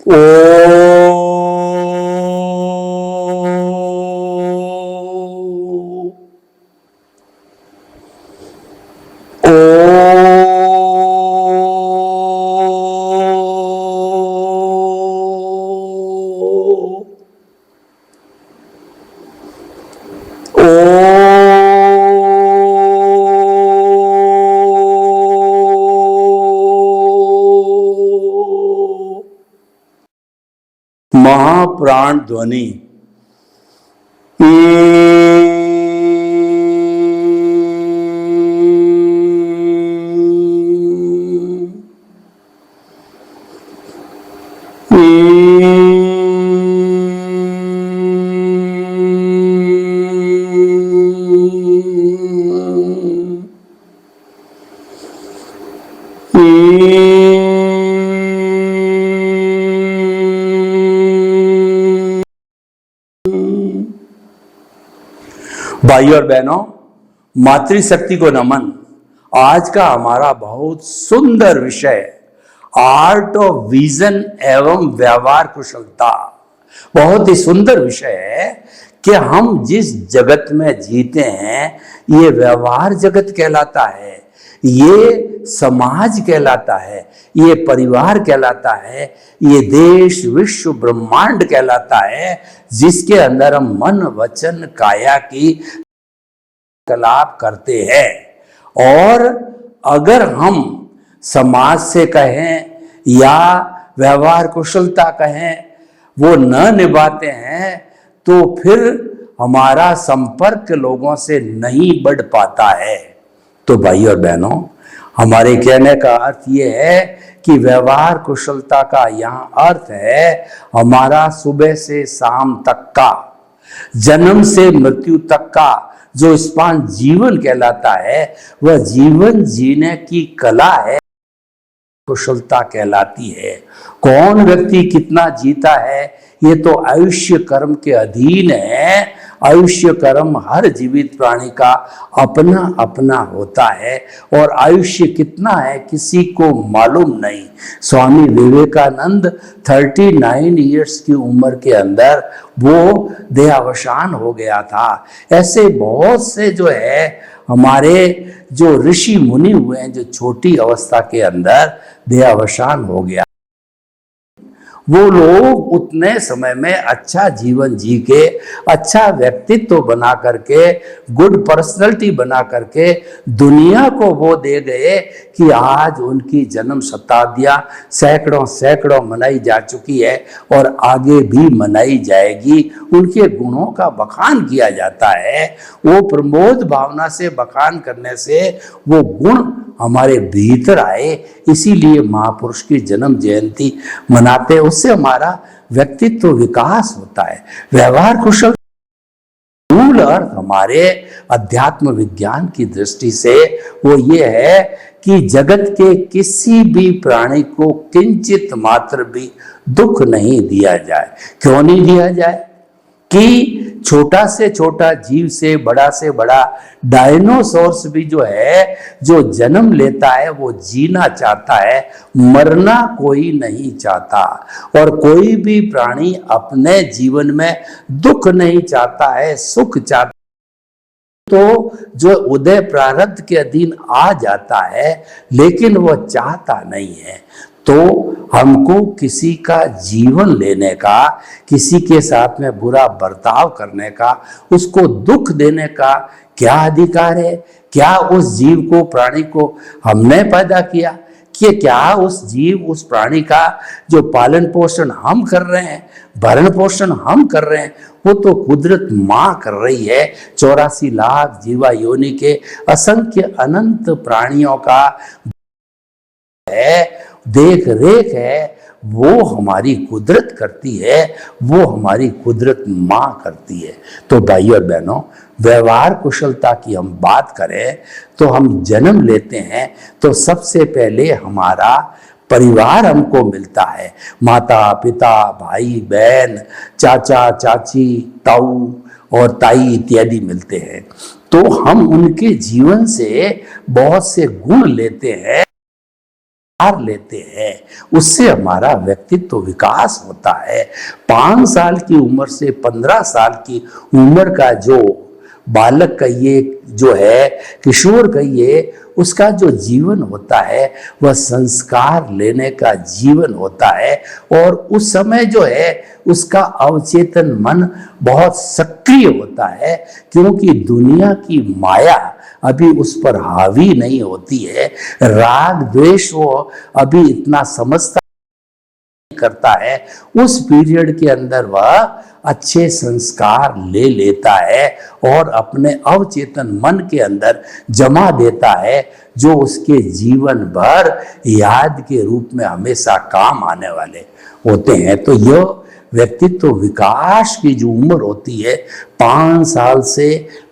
ओ महाप्राण ध्वनि भाइयों और बहनों, मातृशक्ति को नमन। आज का हमारा बहुत सुंदर विषय आर्ट ऑफ विजन एवं व्यवहार कुशलता। बहुत ही सुंदर विषय है कि हम जिस जगत में जीते हैं ये व्यवहार जगत कहलाता है, ये समाज कहलाता है, ये परिवार कहलाता है, ये देश विश्व ब्रह्मांड कहलाता है, जिसके अंदर हम मन वचन काया की क्रियाकलाप करते हैं। और अगर हम समाज से कहें या व्यवहार कुशलता कहें वो न निभाते हैं तो फिर हमारा संपर्क लोगों से नहीं बढ़ पाता है। तो भाइयों और बहनों, हमारे कहने का अर्थ ये है कि व्यवहार कुशलता का यहाँ अर्थ है हमारा सुबह से शाम तक का, जन्म से मृत्यु तक का जो स्पान जीवन कहलाता है, वह जीवन जीने की कला है, कुशलता कहलाती है। कौन व्यक्ति कितना जीता है ये तो आयुष्य कर्म के अधीन है। आयुष्य कर्म हर जीवित प्राणी का अपना अपना होता है और आयुष्य कितना है किसी को मालूम नहीं। स्वामी विवेकानंद 39 इयर्स की उम्र के अंदर वो देहावसान हो गया था। ऐसे बहुत से जो है हमारे जो ऋषि मुनि हुए हैं जो छोटी अवस्था के अंदर देहावसान हो गया, वो लोग उतने समय में अच्छा जीवन जी के, अच्छा व्यक्तित्व बना करके, गुड पर्सनैलिटी बना करके दुनिया को वो दे गए कि आज उनकी जन्म शताब्दियां सैकड़ों सैकड़ों मनाई जा चुकी है और आगे भी मनाई जाएगी। उनके गुणों का बखान किया जाता है। वो प्रमोद भावना से बखान करने से वो गुण हमारे भीतर आए, इसीलिए महापुरुष की जन्म जयंती मनाते, उससे हमारा व्यक्तित्व विकास होता है। व्यवहार कुशल मूल अर्थ हमारे अध्यात्म विज्ञान की दृष्टि से वो ये है कि जगत के किसी भी प्राणी को किंचित मात्र भी दुख नहीं दिया जाए। क्यों नहीं दिया जाए? कि छोटा से छोटा जीव से बड़ा डायनासोर्स भी जो है जो जन्म लेता है वो जीना चाहता है, मरना कोई नहीं चाहता। और कोई भी प्राणी अपने जीवन में दुख नहीं चाहता है, सुख चाहता। तो जो उदय प्रारब्ध के अधीन आ जाता है लेकिन वो चाहता नहीं है। तो हमको किसी का जीवन लेने का, किसी के साथ में बुरा बर्ताव करने का, उसको दुख देने का क्या अधिकार है? क्या उस जीव को, प्राणी को हमने पैदा किया? कि क्या उस जीव, उस प्राणी का जो पालन पोषण हम कर रहे हैं, भरण पोषण हम कर रहे हैं, वो तो कुदरत माँ कर रही है। 84 लाख जीवा योनि के असंख्य अनंत प्राणियों का है, देख रेख है, वो हमारी कुदरत करती है, वो हमारी कुदरत माँ करती है। तो भाइयों और बहनों, व्यवहार कुशलता की हम बात करें तो हम जन्म लेते हैं तो सबसे पहले हमारा परिवार हमको मिलता है। माता पिता, भाई बहन, चाचा चाची, ताऊ और ताई इत्यादि मिलते हैं। तो हम उनके जीवन से बहुत से गुण लेते हैं। हार लेते हैं, उससे हमारा व्यक्तित्व विकास होता है। 5 साल की उम्र से 15 साल की उम्र का जो बालक कहिए, जो है किशोर कहिए, उसका जो जीवन होता है वह संस्कार लेने का जीवन होता है। और उस समय जो है उसका अवचेतन मन बहुत सक्रिय होता है, क्योंकि दुनिया की माया अभी उस पर हावी नहीं होती है। राग द्वेष वो अभी इतना समझता करता है। उस पीरियड के अंदर वह अच्छे संस्कार ले लेता है और अपने अवचेतन मन के अंदर जमा देता है, जो उसके जीवन भर याद के रूप में हमेशा काम आने वाले होते हैं। तो यह व्यक्तित्व विकास की जो उम्र होती है 5 साल से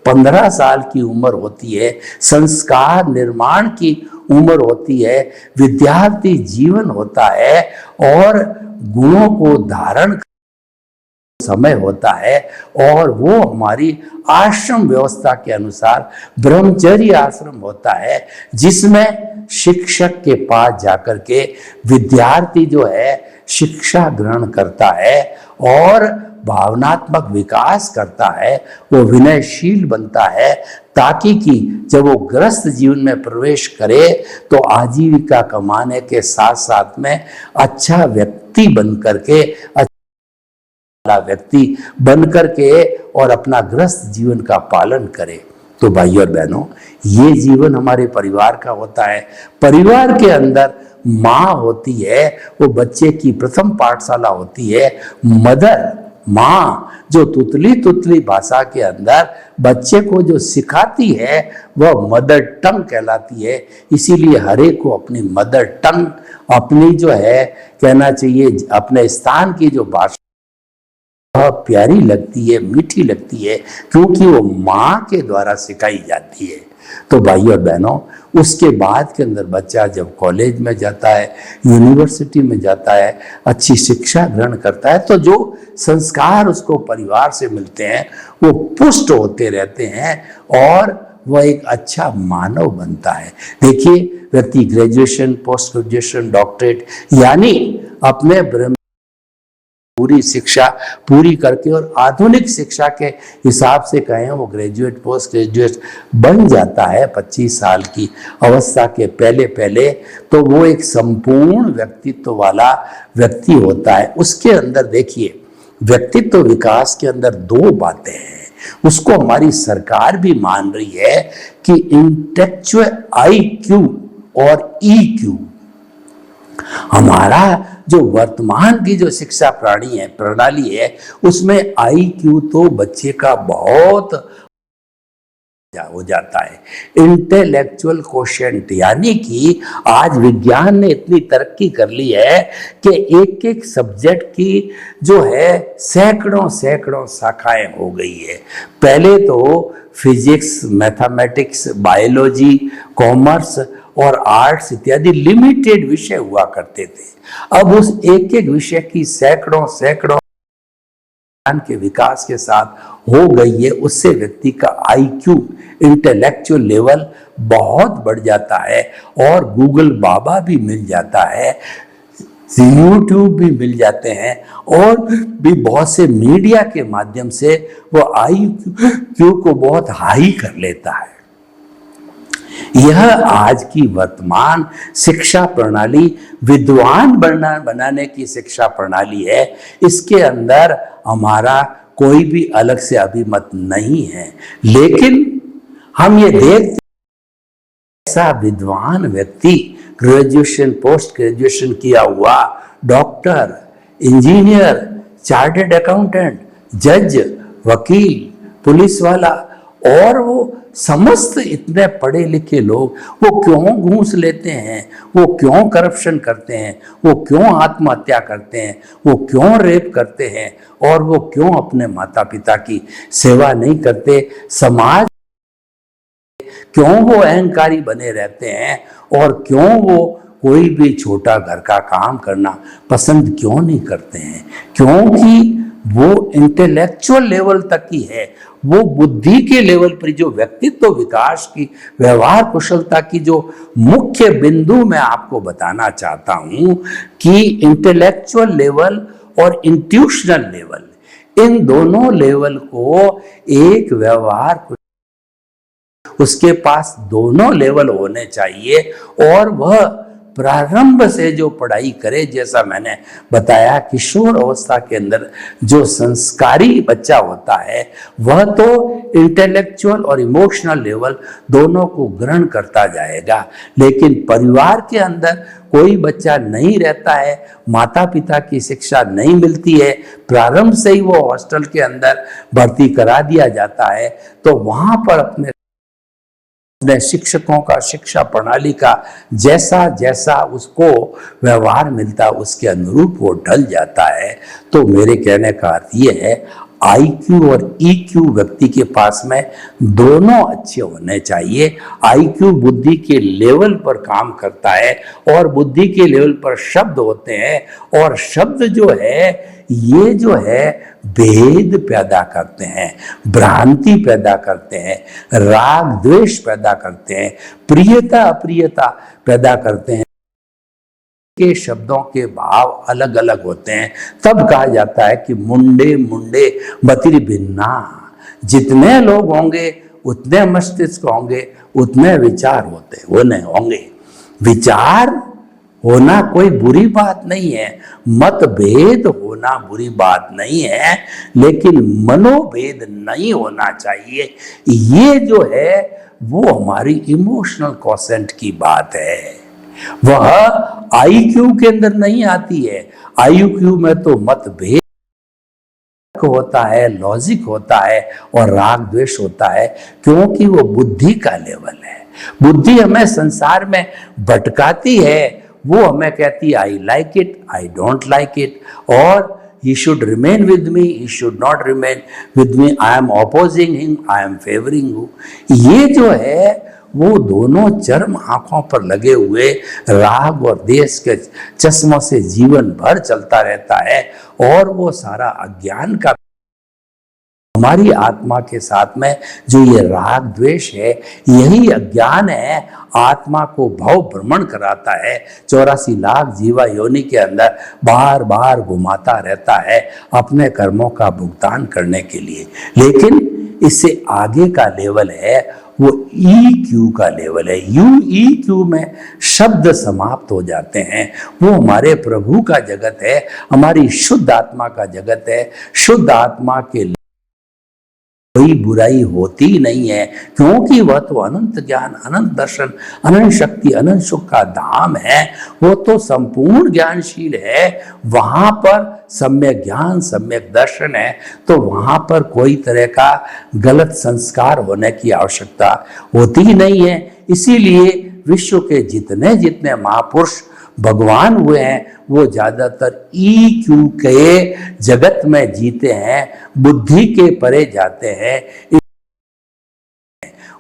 15 साल की उम्र होती है, संस्कार निर्माण की उम्र होती है, विद्यार्थी जीवन होता है और गुणों को धारण समय होता है। और वो हमारी आश्रम व्यवस्था के अनुसार ब्रह्मचर्य आश्रम होता है, जिसमें शिक्षक के पास जाकर के विद्यार्थी जो है शिक्षा ग्रहण करता है और भावनात्मक विकास करता है, वो विनयशील बनता है, ताकि कि जब वो ग्रस्त जीवन में प्रवेश करे तो आजीविका कमाने के साथ साथ में अच्छा व्यक्ति बन करके, व्यक्ति बन करके और अपना ग्रस्त जीवन का पालन करे। तो भाइयों और बहनों, ये जीवन हमारे परिवार का होता है। परिवार के अंदर माँ होती है, वो बच्चे की प्रथम पाठशाला होती है। मदर, माँ, जो तुतली भाषा के अंदर बच्चे को जो सिखाती है वह मदर टंग कहलाती है। इसीलिए हर एक को अपनी मदर टंग, अपनी जो है कहना चाहिए अपने स्थान की जो भाषा प्यारी लगती है, मीठी लगती है, क्योंकि वो माँ के द्वारा सिखाई जाती है। तो भाइयों और बहनों, उसके बाद के अंदर बच्चा जब कॉलेज में जाता है, यूनिवर्सिटी में जाता है, अच्छी शिक्षा ग्रहण करता है, तो जो संस्कार उसको परिवार से मिलते हैं वो पुष्ट होते रहते हैं और वह एक अच्छा मानव बनता है। देखिए, व्यक्ति ग्रेजुएशन, पोस्ट ग्रेजुएशन, डॉक्टरेट यानी अपने पूरी शिक्षा पूरी करके और आधुनिक शिक्षा के हिसाब से कहें वो ग्रेजुएट, पोस्ट ग्रेजुएट बन जाता है 25 साल की अवस्था के पहले, तो वो एक संपूर्ण व्यक्तित्व वाला व्यक्ति होता है। उसके अंदर देखिए, व्यक्तित्व विकास के अंदर 2 बातें हैं, उसको हमारी सरकार भी मान रही है कि इंटेलेक्चुअल IQ और EQ। हमारा जो वर्तमान की जो शिक्षा प्रणाली है उसमें IQ तो बच्चे का बहुत हो जाता है। इंटेलेक्चुअल कोशेंट यानी कि आज विज्ञान ने इतनी तरक्की कर ली है कि एक एक सब्जेक्ट की जो है सैकड़ों शाखाएं हो गई है। पहले तो फिजिक्स, मैथमेटिक्स, बायोलॉजी, कॉमर्स और आर्ट्स इत्यादि लिमिटेड विषय हुआ करते थे। अब उस एक एक विषय की सैकड़ों ज्ञान के विकास के साथ हो गई है। उससे व्यक्ति का IQ, इंटेलेक्चुअल लेवल बहुत बढ़ जाता है और गूगल बाबा भी मिल जाता है, YouTube भी मिल जाते हैं और भी बहुत से मीडिया के माध्यम से वो IQ को बहुत हाई कर लेता है। यह आज की वर्तमान शिक्षा प्रणाली विद्वान बनाने की शिक्षा प्रणाली है। इसके अंदर हमारा कोई भी अलग से अभिमत नहीं है, लेकिन हम ये देखते ऐसा विद्वान व्यक्ति ग्रेजुएशन, पोस्ट ग्रेजुएशन किया हुआ, डॉक्टर, इंजीनियर, चार्टर्ड अकाउंटेंट, जज, वकील, पुलिस वाला और वो समस्त इतने पढ़े लिखे लोग वो क्यों घूस लेते हैं, वो क्यों करप्शन करते हैं, वो क्यों आत्महत्या करते हैं, वो क्यों रेप करते हैं और वो क्यों अपने माता पिता की सेवा नहीं करते, समाज क्यों वो अहंकारी बने रहते हैं और क्यों वो कोई भी छोटा घर का काम करना पसंद क्यों नहीं करते हैं। क्योंकि वो इंटेलेक्चुअल लेवल तक ही है, वो बुद्धि के लेवल पर जो व्यक्तित्व विकास की, व्यवहार कुशलता की जो मुख्य बिंदु मैं आपको बताना चाहता हूं कि इंटेलेक्चुअल लेवल और इंट्यूशनल लेवल, इन दोनों लेवल को एक व्यवहार, उसके पास दोनों लेवल होने चाहिए। और वह प्रारंभ से जो पढ़ाई करे, जैसा मैंने बताया किशोर अवस्था के अंदर जो संस्कारी बच्चा होता है वह तो इंटेलेक्चुअल और इमोशनल लेवल दोनों को ग्रहण करता जाएगा। लेकिन परिवार के अंदर कोई बच्चा नहीं रहता है, माता पिता की शिक्षा नहीं मिलती है, प्रारंभ से ही वो हॉस्टल के अंदर भर्ती करा दिया जाता है, तो वहां पर अपने शिक्षकों का, शिक्षा प्रणाली का जैसा जैसा उसको व्यवहार मिलता उसके अनुरूप वो ढल जाता है। तो मेरे कहने का अर्थ ये है, आईक्यू और ईक्यू व्यक्ति के पास में दोनों अच्छे होने चाहिए। आईक्यू बुद्धि के लेवल पर काम करता है और बुद्धि के लेवल पर शब्द होते हैं, और शब्द जो है ये जो है भेद पैदा करते हैं, भ्रांति पैदा करते हैं, राग द्वेष पैदा करते हैं, प्रियता अप्रियता पैदा करते हैं। के शब्दों के भाव अलग अलग होते हैं। तब कहा जाता है कि मुंडे मुंडे मतिर भिन्ना, जितने लोग होंगे उतने मस्तिष्क होंगे, उतने विचार होने होंगे। विचार होना कोई बुरी बात नहीं है, मतभेद होना बुरी बात नहीं है, लेकिन मनोभेद नहीं होना चाहिए। ये जो है वो हमारी इमोशनल क्वोशेंट की बात है, वह आईक्यू के अंदर नहीं आती है। आईक्यू में तो मतभेद होता है, लॉजिक होता है और राग द्वेष होता है, क्योंकि वो बुद्धि का लेवल है। बुद्धि हमें संसार में भटकाती है, वो हमें कहती है I like it, I don't like it, और he should remain with me, he should not remain with me, I am opposing him, I am favoring you। ये जो है वो दोनों चरम आंखों पर लगे हुए राग और देश के चश्मों से जीवन भर चलता रहता है, और वो सारा अज्ञान का, हमारी आत्मा के साथ में जो ये राग द्वेष है, यही अज्ञान है, आत्मा को भव भ्रमण कराता है, 84 लाख जीवा योनि के अंदर बार बार घुमाता रहता है अपने कर्मों का भुगतान करने के लिए। लेकिन इससे आगे का लेवल है वो EQ का लेवल है। EQ में शब्द समाप्त हो जाते हैं, वो हमारे प्रभु का जगत है, हमारी शुद्ध आत्मा का जगत है। शुद्ध आत्मा के कोई बुराई होती नहीं है, क्योंकि वह तो अनंत ज्ञान, अनंत दर्शन, अनंत शक्ति, अनंत सुख का धाम है। वो तो संपूर्ण ज्ञानशील है, वहां पर सम्यक ज्ञान, सम्यक दर्शन है, तो वहां पर कोई तरह का गलत संस्कार होने की आवश्यकता होती ही नहीं है। इसीलिए विश्व के जितने जितने महापुरुष भगवान हुए हैं वो ज्यादातर EQ के जगत में जीते हैं, बुद्धि के परे जाते हैं।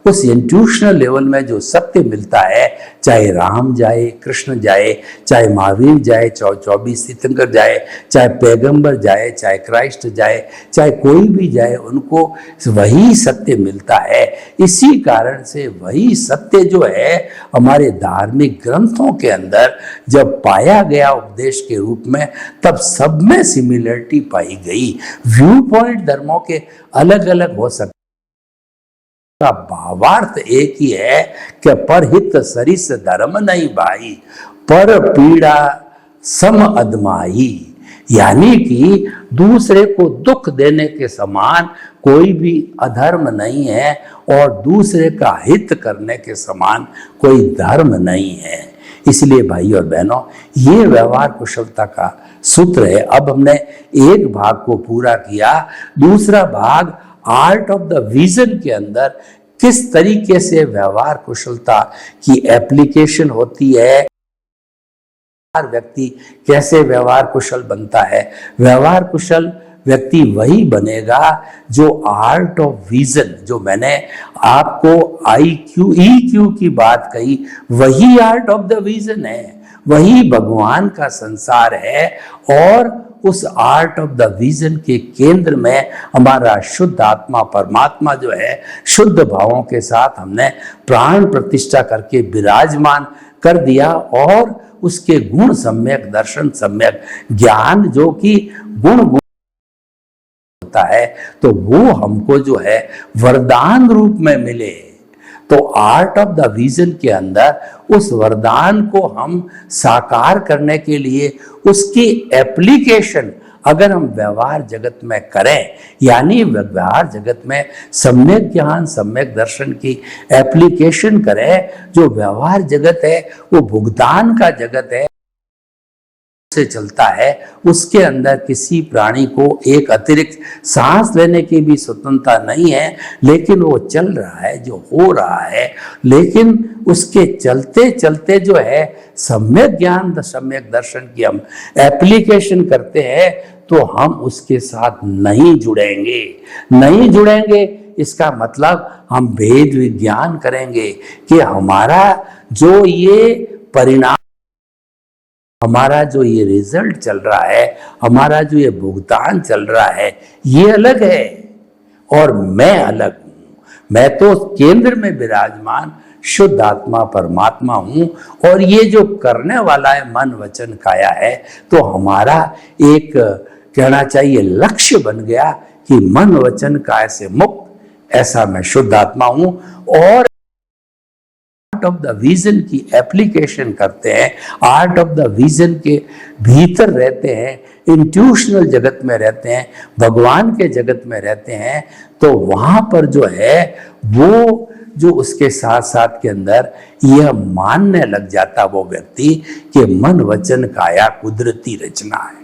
उस इंट्यूशनल लेवल में जो सत्य मिलता है, चाहे राम जाए, कृष्ण जाए, चाहे महावीर जाए, चाहे 24 तीर्थंकर जाए, चाहे पैगंबर जाए, चाहे क्राइस्ट जाए, चाहे कोई भी जाए, उनको वही सत्य मिलता है। इसी कारण से वही सत्य जो है हमारे धार्मिक ग्रंथों के अंदर जब पाया गया उपदेश के रूप में, तब सब में सिमिलरिटी पाई गई। व्यू पॉइंट धर्मों के अलग अलग हो सकते का भावार्थ एक ही है कि परहित सरिस धर्म नहीं भाई, पर पीड़ा सम अदमाई, यानी कि दूसरे को दुख देने के समान कोई भी अधर्म नहीं है और दूसरे का हित करने के समान कोई धर्म नहीं है। इसलिए भाई और बहनों, ये व्यवहार कुशलता का सूत्र है। अब हमने एक भाग को पूरा किया, दूसरा भाग आर्ट ऑफ द विजन के अंदर किस तरीके से व्यवहार कुशलता की एप्लीकेशन होती है, व्यक्ति कैसे व्यवहार कुशल बनता है। व्यवहार कुशल व्यक्ति वही बनेगा जो आर्ट ऑफ विजन, जो मैंने आपको IQ EQ की बात कही, वही आर्ट ऑफ द विजन है। वही भगवान का संसार है। और उस आर्ट ऑफ द विजन के केंद्र में हमारा शुद्ध आत्मा परमात्मा जो है शुद्ध भावों के साथ हमने प्राण प्रतिष्ठा करके विराजमान कर दिया। और उसके गुण सम्यक दर्शन सम्यक ज्ञान जो कि गुण होता है, तो वो हमको जो है वरदान रूप में मिले। तो आर्ट ऑफ द विजन के अंदर उस वरदान को हम साकार करने के लिए उसकी एप्लीकेशन अगर हम व्यवहार जगत में करें, यानी व्यवहार जगत में सम्यक ज्ञान सम्यक दर्शन की एप्लीकेशन करें, जो व्यवहार जगत है वो भुगतान का जगत है से चलता है, उसके अंदर किसी प्राणी को एक अतिरिक्त सांस लेने की भी स्वतंत्रता नहीं है, लेकिन वो चल रहा है जो हो रहा है। लेकिन उसके चलते चलते जो है सम्यक ज्ञान सम्यक दर्शन की हम एप्लीकेशन करते हैं, तो हम उसके साथ नहीं जुड़ेंगे। इसका मतलब हम भेद विज्ञान करेंगे कि हमारा जो ये परिणाम, हमारा जो ये रिजल्ट चल रहा है, हमारा जो ये भुगतान चल रहा है, ये अलग है और मैं अलग हूं। मैं तो केंद्र में विराजमान शुद्ध आत्मा परमात्मा हूं, और ये जो करने वाला है मन वचन काया है, तो हमारा एक कहना चाहिए लक्ष्य बन गया कि मन वचन काया से मुक्त ऐसा मैं शुद्ध आत्मा हूं। और आर्ट ऑफ द विजन की एप्लीकेशन करते हैं, आर्ट ऑफ द विजन के भीतर रहते हैं, इंट्यूशनल जगत में रहते हैं, भगवान के जगत में रहते हैं, तो वहां पर जो है वो जो उसके साथ साथ के अंदर यह मानने लग जाता वो व्यक्ति कि मन वचन काया कुदरती रचना है।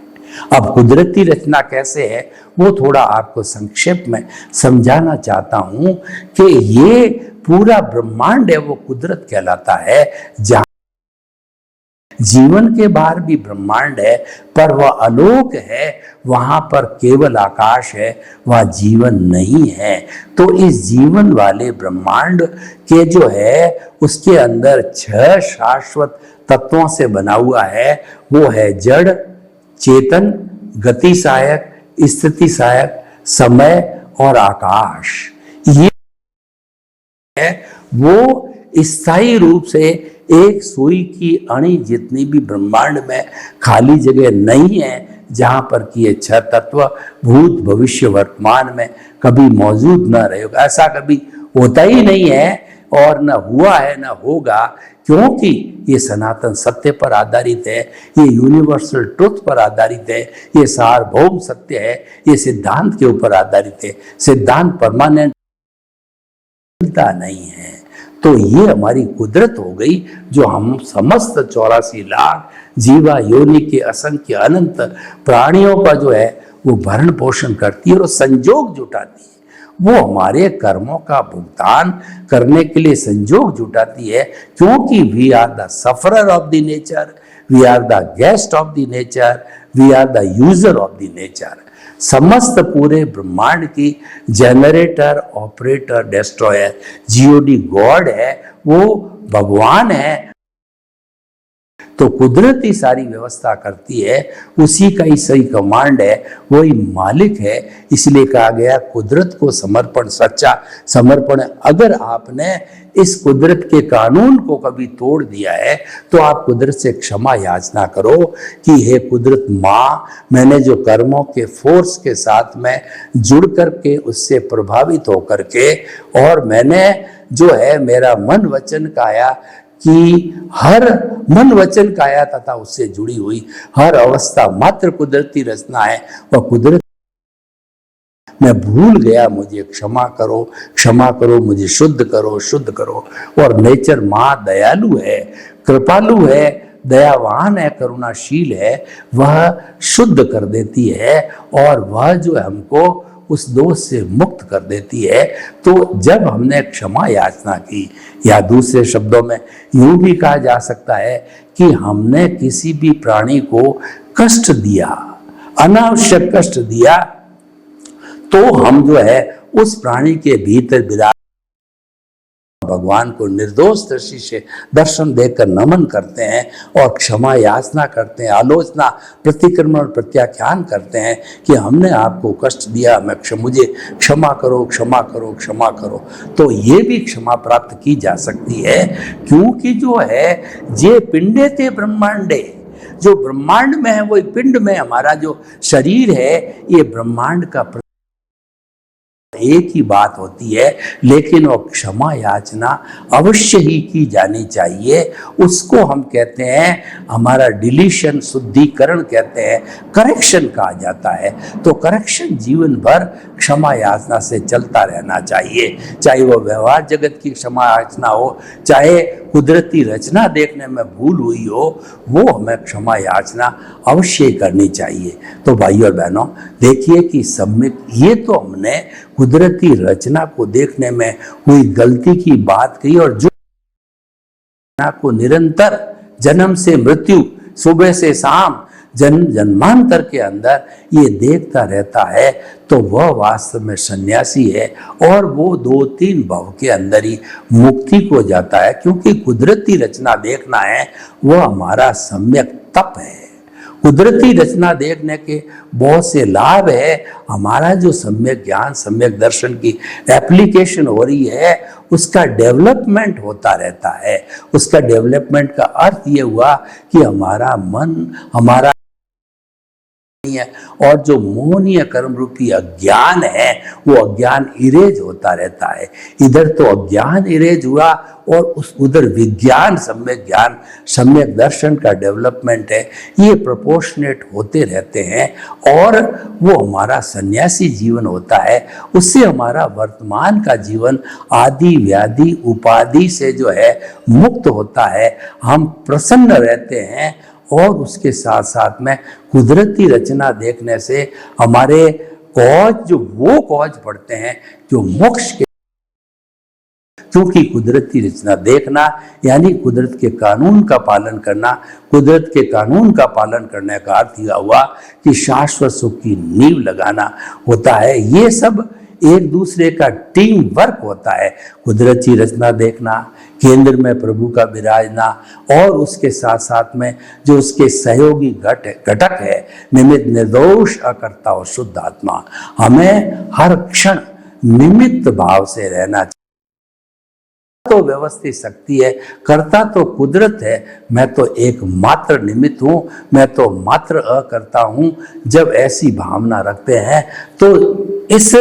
अब कुदरती रचना कैसे है वो थोड़ा आपको संक्षेप में समझाना चाहता हूं कि ये पूरा ब्रह्मांड है वो कुदरत कहलाता है। जहां जीवन के बाहर भी ब्रह्मांड है, पर वह अलोक है, वहां पर केवल आकाश है, वह जीवन नहीं है। तो इस जीवन वाले ब्रह्मांड के जो है उसके अंदर 6 शाश्वत तत्वों से बना हुआ है। वो है जड़, चेतन, गति सहायक, स्थिति सहायक, समय और आकाश। ये है वो स्थायी रूप से एक सुई की अणी जितनी भी ब्रह्मांड में खाली जगह नहीं है जहां पर कि ये 6 तत्व भूत भविष्य वर्तमान में कभी मौजूद न रहे। ऐसा कभी होता ही नहीं है और न हुआ है न होगा, क्योंकि ये सनातन सत्य पर आधारित है, ये यूनिवर्सल ट्रुथ पर आधारित है, ये सार्वभौम सत्य है, ये सिद्धांत के ऊपर आधारित है। सिद्धांत परमानेंट नहीं है। तो ये हमारी कुदरत हो गई जो हम समस्त 84 लाख जीवा योनि के असंख्य अनंत प्राणियों का जो है वो भरण पोषण करती है और संजोग जुटाती है। वो हमारे कर्मों का भुगतान करने के लिए संजोग जुटाती है, क्योंकि we are the sufferer of the nature, we are the guest of the nature, we are the user of the nature. समस्त पूरे ब्रह्मांड की generator operator destroyer G O D God है, वो भगवान है। तो कुदरत ही सारी व्यवस्था करती है, उसी का ही सही कमांड है, वही मालिक है। इसलिए कहा गया कुदरत को समर्पण सच्चा समर्पण। अगर आपने इस कुदरत के कानून को कभी तोड़ दिया है तो आप कुदरत से क्षमा याचना करो कि हे कुदरत माँ, मैंने जो कर्मों के फोर्स के साथ में जुड़ करके उससे प्रभावित होकर के, और मैंने जो है मेरा मन वचन काया कि हर मन वचन काया तथा उससे जुड़ी हुई हर अवस्था मात्र कुदरती रचना है, वह कुदरत मैं भूल गया, मुझे क्षमा करो, मुझे शुद्ध करो। और नेचर माँ दयालु है, कृपालु है, दयावान है, करुणाशील है, वह शुद्ध कर देती है और वह जो है हमको उस दोष से मुक्त कर देती है। तो जब हमने क्षमा याचना की, या दूसरे शब्दों में यूं भी कहा जा सकता है कि हमने किसी भी प्राणी को कष्ट दिया, अनावश्यक कष्ट दिया, तो हम जो है उस प्राणी के भीतर विराज भगवान को निर्दोष दृष्टि से दर्शन देकर नमन करते हैं और क्षमा याचना करते हैं, आलोचना, प्रतिक्रमण और प्रत्याख्यान करते हैं कि हमने आपको कष्ट दिया, मुझे क्षमा करो, क्षमा करो, क्षमा करो, तो ये भी क्षमा प्राप्त की जा सकती है। क्योंकि जो है जे पिंडे थे ब्रह्मांडे, जो ब्रह्मांड में है वही पिंड में हमारा जो शरीर है, ये ब्रह्मांड का एक ही बात होती है, लेकिन वो क्षमा याचना अवश्य ही की जानी चाहिए। उसको हम कहते हैं, हमारा डिलीशन, शुद्धिकरण कहते हैं, करेक्शन कहा जाता है। तो करेक्शन जीवन भर क्षमा याचना से चलता रहना चाहिए, चाहे वो व्यवहार जगत की क्षमा याचना हो, चाहे कुदरती रचना देखने में भूल हुई हो, वो हमें क्षमा याचना अवश्य करनी चाहिए। तो भाइयों और बहनों, देखिए कि सम्यक, ये तो हमने कुदरती रचना को देखने में हुई गलती की बात कही, और जो को निरंतर जन्म से मृत्यु, सुबह से शाम, जन्म जन्मांतर के अंदर ये देखता रहता है, तो वह वास्तव में सन्यासी है और वो 2-3 भव के अंदर ही मुक्ति को जाता है। क्योंकि कुदरती रचना देखना है, वह हमारा सम्यक तप है। कुदरती रचना देखने के बहुत से लाभ है। हमारा जो सम्यक ज्ञान, सम्यक दर्शन की एप्लीकेशन हो रही है, उसका डेवलपमेंट होता रहता है। उसका डेवलपमेंट का अर्थ ये हुआ कि हमारा मन, हमारा है, और जो मोहनीय कर्म रूपी अज्ञान है, वो अज्ञान इरेज होता रहता है। इधर तो अज्ञान इरेज हुआ और उधर विज्ञान, सम्यक ज्ञान, सम्यक दर्शन का डेवलपमेंट है। ये प्रोपोर्शनेट होते रहते हैं और वो हमारा सन्यासी जीवन होता है। उससे हमारा वर्तमान का जीवन आदि व्याधि उपाधि से जो है मुक्त होता है। हम प्रसन्न रहते हैं और उसके साथ साथ में कुदरती रचना देखने से हमारे कॉज, जो वो कॉज पड़ते हैं जो मोक्ष के, क्योंकि कुदरती रचना देखना यानी कुदरत के कानून का पालन करना। कुदरत के कानून का पालन करने का अर्थ यह हुआ कि शाश्वत सुख की नींव लगाना होता है। ये सब एक दूसरे का टीम वर्क होता है। कुदरती रचना देखना, केंद्र में प्रभु का विराजना, और उसके साथ साथ में जो उसके सहयोगी घटक है, निमित्त, निर्दोष, अकर्ता और शुद्ध आत्मा। हमें हर क्षण निमित्त भाव से रहना चाहिए। तो व्यवस्थित शक्ति है, करता तो कुदरत है, मैं तो एक मात्र निमित्त हूँ, मैं तो मात्र अकर्ता हूँ। जब ऐसी भावना रखते हैं तो इस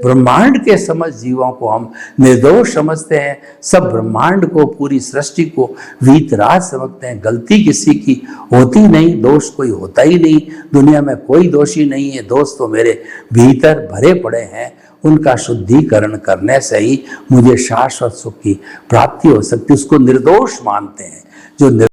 ब्रह्मांड के समझ जीवों को हम निर्दोष समझते हैं। सब ब्रह्मांड को, पूरी सृष्टि को वीतराग समझते हैं। गलती किसी की होती नहीं, दोष कोई होता ही नहीं, दुनिया में कोई दोषी नहीं है। दोष तो मेरे भीतर भरे पड़े हैं। उनका शुद्धिकरण करने से ही मुझे शाश्वत सुख की प्राप्ति हो सकती है। उसको निर्दोष मानते हैं। जो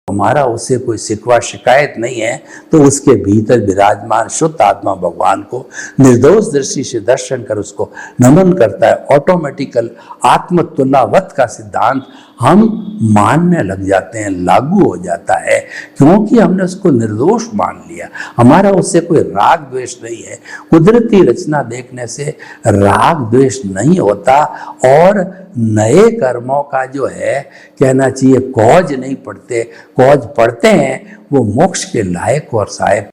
हमारा उससे कोई शिकवा शिकायत नहीं है, तो उसके भीतर विराजमान शुद्ध आत्मा भगवान को निर्दोष दृष्टि से दर्शन कर उसको नमन करता है। ऑटोमेटिकल आत्मतुल्यवत का सिद्धांत हम मानने लग जाते हैं, लागू हो जाता है, क्योंकि हमने उसको निर्दोष मान लिया। हमारा उससे कोई राग द्वेष नहीं है। कुदरती रचना देखने से राग द्वेष नहीं होता, और नए कर्मों का जो है कहना चाहिए कॉज नहीं पड़ते। कॉज पढ़ते हैं वो मोक्ष के लायक और सहायक।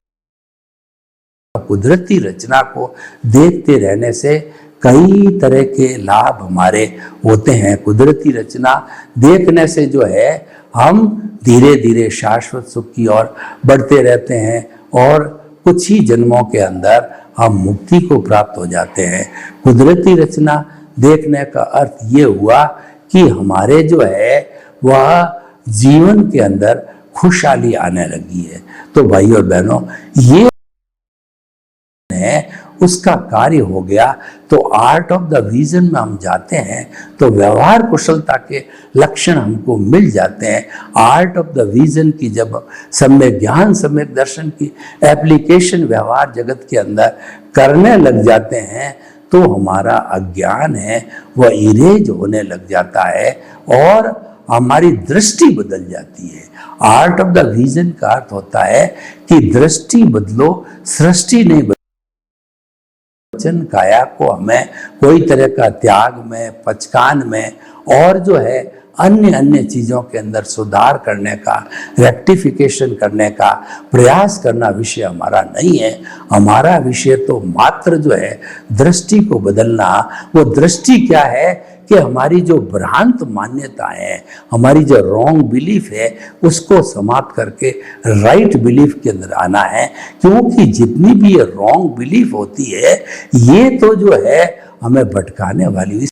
कुदरती रचना को देखते रहने से कई तरह के लाभ हमारे होते हैं। कुदरती रचना देखने से जो है हम धीरे धीरे शाश्वत सुख की ओर बढ़ते रहते हैं, और कुछ ही जन्मों के अंदर हम मुक्ति को प्राप्त हो जाते हैं। कुदरती रचना देखने का अर्थ ये हुआ कि हमारे जो है वह जीवन के अंदर खुशहाली आने लगी है। तो भाइयों और बहनों, ये उसका कार्य हो गया। तो आर्ट ऑफ द विजन में हम जाते हैं तो व्यवहार कुशलता के लक्षण हमको मिल जाते हैं। आर्ट ऑफ द विजन की जब सम्यक ज्ञान, सम्यक दर्शन की एप्लीकेशन व्यवहार जगत के अंदर करने लग जाते हैं, तो हमारा अज्ञान है वह इरेज होने लग जाता है और हमारी दृष्टि बदल जाती है। आर्ट ऑफ द विजन का अर्थ होता है कि दृष्टि बदलो, सृष्टि नहीं वचन काया को हमें कोई तरह का त्याग में, पचकान में और जो है अन्य अन्य चीज़ों के अंदर सुधार करने का, रेक्टिफिकेशन करने का प्रयास करना विषय हमारा नहीं है। हमारा विषय तो मात्र जो है दृष्टि को बदलना। वो दृष्टि क्या है कि हमारी जो भ्रांत मान्यताएं हैं, हमारी जो रॉन्ग बिलीफ है, उसको समाप्त करके राइट बिलीफ के अंदर आना है। क्योंकि जितनी भी ये रॉन्ग बिलीफ होती है, ये तो जो है हमें भटकाने वाली।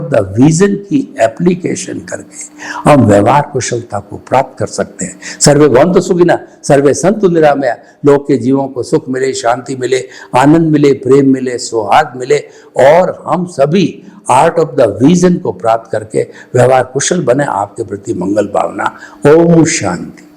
द विजन की एप्लीकेशन करके हम व्यवहार कुशलता को प्राप्त कर सकते हैं। सर्वे भवन्तु सुखिनः, सर्वे सन्तु निरामया। लोग के जीवों को सुख मिले, शांति मिले, आनंद मिले, प्रेम मिले, सौहार्द मिले और हम सभी आर्ट ऑफ द विजन को प्राप्त करके व्यवहार कुशल बने। आपके प्रति मंगल भावना। ओम शांति।